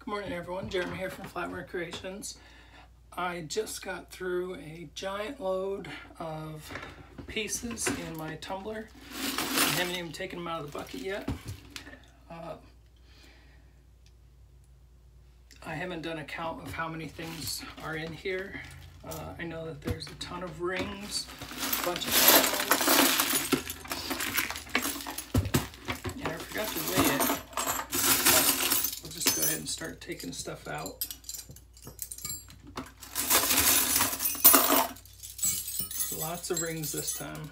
Good morning everyone, Jeremy here from Flatware Creations. I just got through a giant load of pieces in my tumbler. I haven't even taken them out of the bucket yet. I haven't done a count of how many things are in here. I know that there's a ton of rings, a bunch of diamonds, and I forgot to weigh it. We'll just go ahead and start taking stuff out. Lots of rings this time.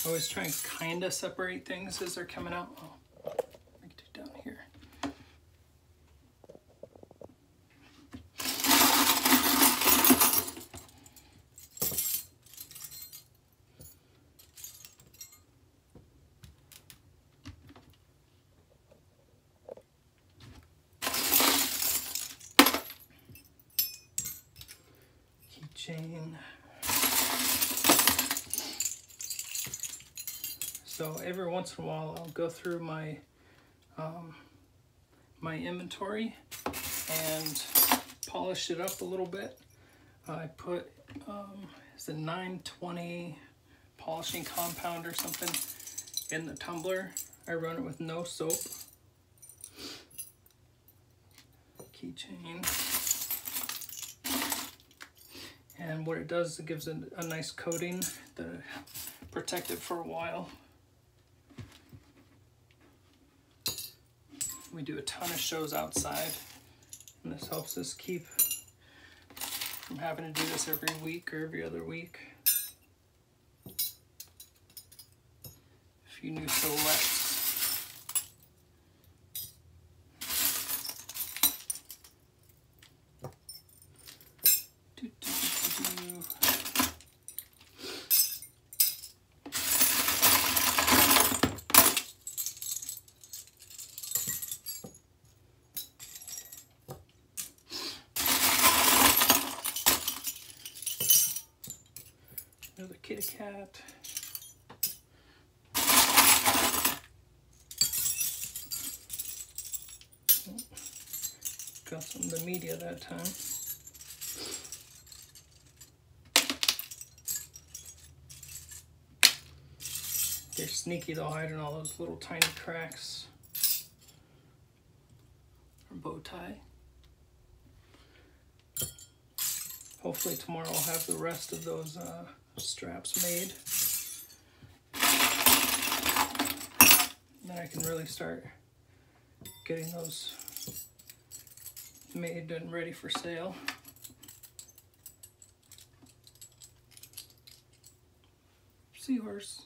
I always try and kind of separate things as they're coming out. Oh, I can do down here. Keychain. So every once in a while I'll go through my my inventory and polish it up a little bit. I put it's a 920 polishing compound or something in the tumbler. I run it with no soap. Keychain. And what it does is it gives it a nice coating to protect it for a while. We do a ton of shows outside, and this helps us keep from having to do this every week or every other week. A few new silhouettes. Another kitty cat. Got some of the media that time. They're sneaky, they'll hide in all those little tiny cracks. Or bow tie. Hopefully tomorrow I'll have the rest of those straps made. Then I can really start getting those made and ready for sale. Seahorse.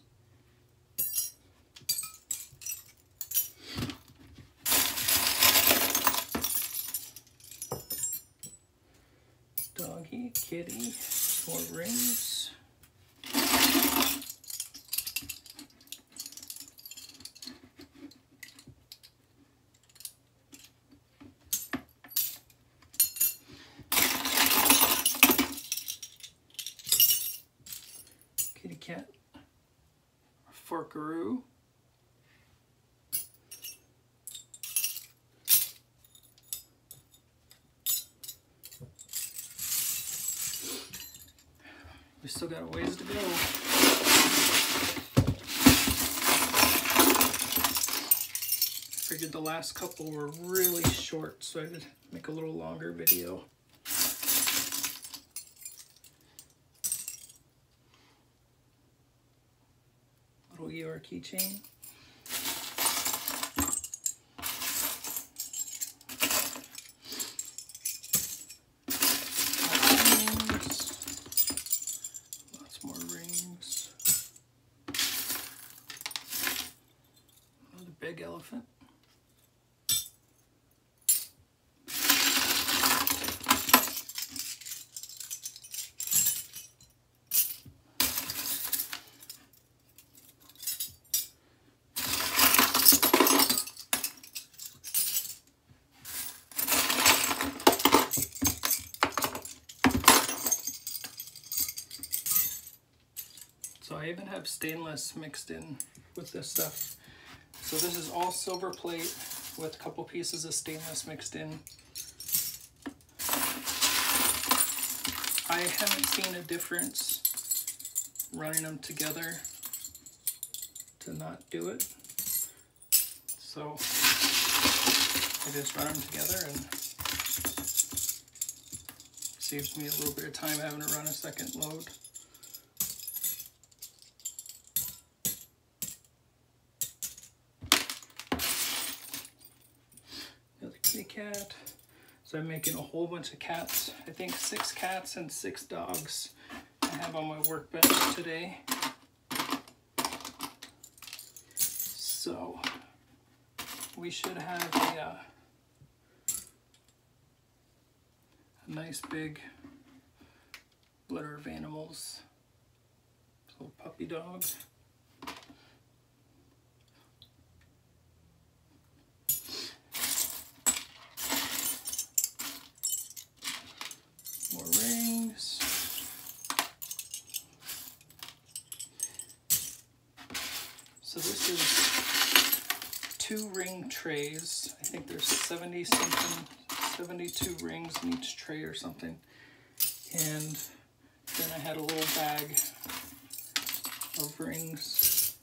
Doggy, kitty, more rings. Kitty cat, Forkaroo. We still got a ways to go. Figured the last couple were really short, so I had to make a little longer video. Little ER keychain. Big elephant. even have stainless mixed in with this stuff. So this is all silver plate with a couple pieces of stainless mixed in. I haven't seen a difference running them together to not do it. So I just run them together, and saves me a little bit of time having to run a second load. Another kitty cat. So I'm making a whole bunch of cats. I think 6 cats and 6 dogs I have on my workbench today. So we should have a nice big litter of animals. Little puppy dog. More rings. So this is 2 ring trays. I think there's 70 something, 72 rings in each tray or something. And then I had a little bag of rings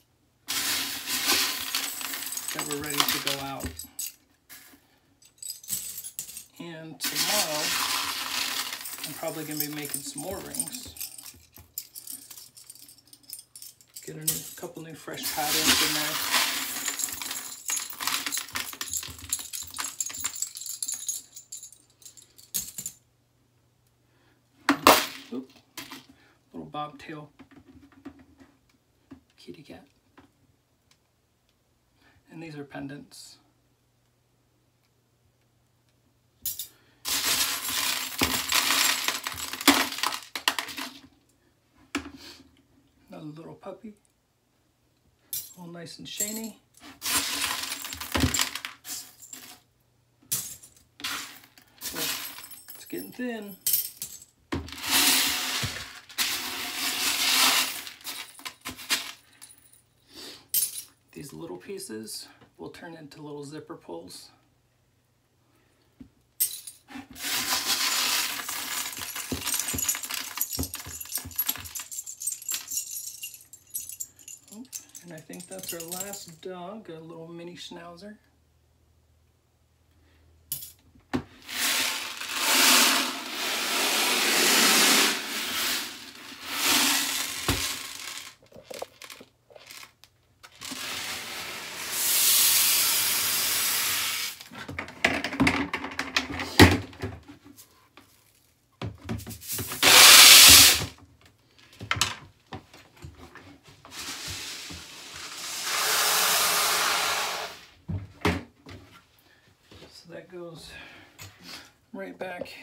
that were ready to go out. And tomorrow, I'm probably going to be making some more rings. Get a couple new fresh patterns in there. Oop. Little bobtail kitty cat. And these are pendants. Another little puppy, all nice and shiny. So it's getting thin. These little pieces will turn into little zipper pulls. And I think that's our last dog, a little mini schnauzer. That goes right back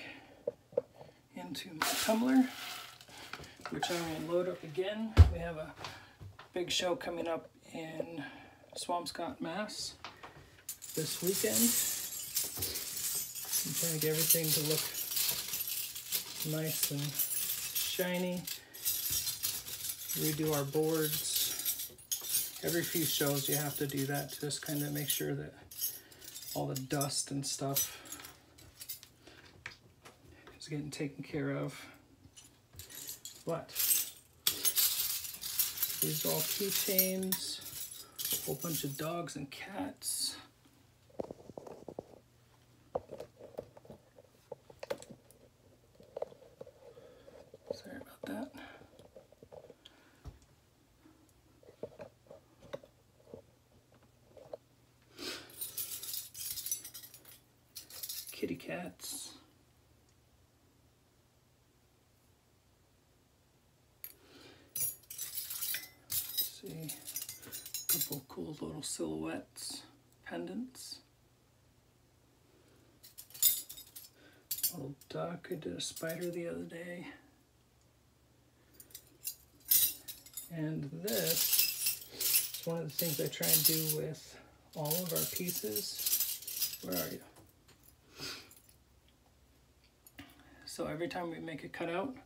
into my tumbler, which I will load up again. We have a big show coming up in Swampscott, Mass this weekend. I'm trying to get everything to look nice and shiny. Redo our boards. Every few shows you have to do that to just kind of make sure that all the dust and stuff is getting taken care of. But these are all keychains, a whole bunch of dogs and cats. Sorry about that. Kitty cats. Let's see, a couple cool little silhouettes, pendants. Little duck. I did a spider the other day. And this is one of the things I try and do with all of our pieces. Where are you? So every time we make a cutout,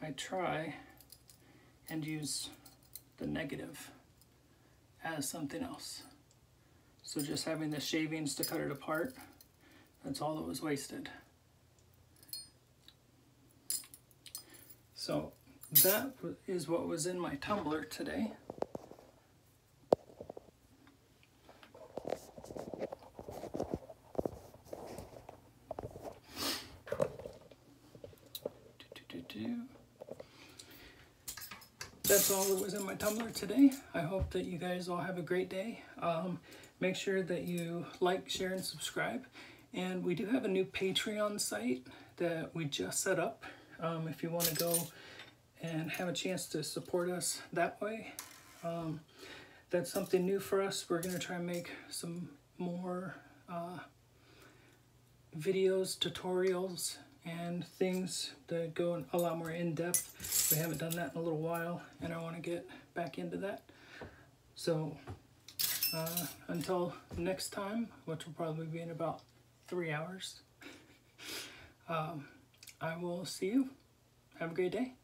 I try and use the negative as something else. So just having the shavings to cut it apart, that's all that was wasted. So that is what was in my tumbler today. That's all that was in my tumbler today. I hope that you guys all have a great day. Make sure that you like, share, and subscribe. And we do have a new Patreon site that we just set up. If you want to go and have a chance to support us that way, that's something new for us. We're going to try and make some more videos, tutorials, and things that go a lot more in depth. We haven't done that in a little while, and I want to get back into that. So until next time, which will probably be in about 3 hours, I will see you. Have a great day.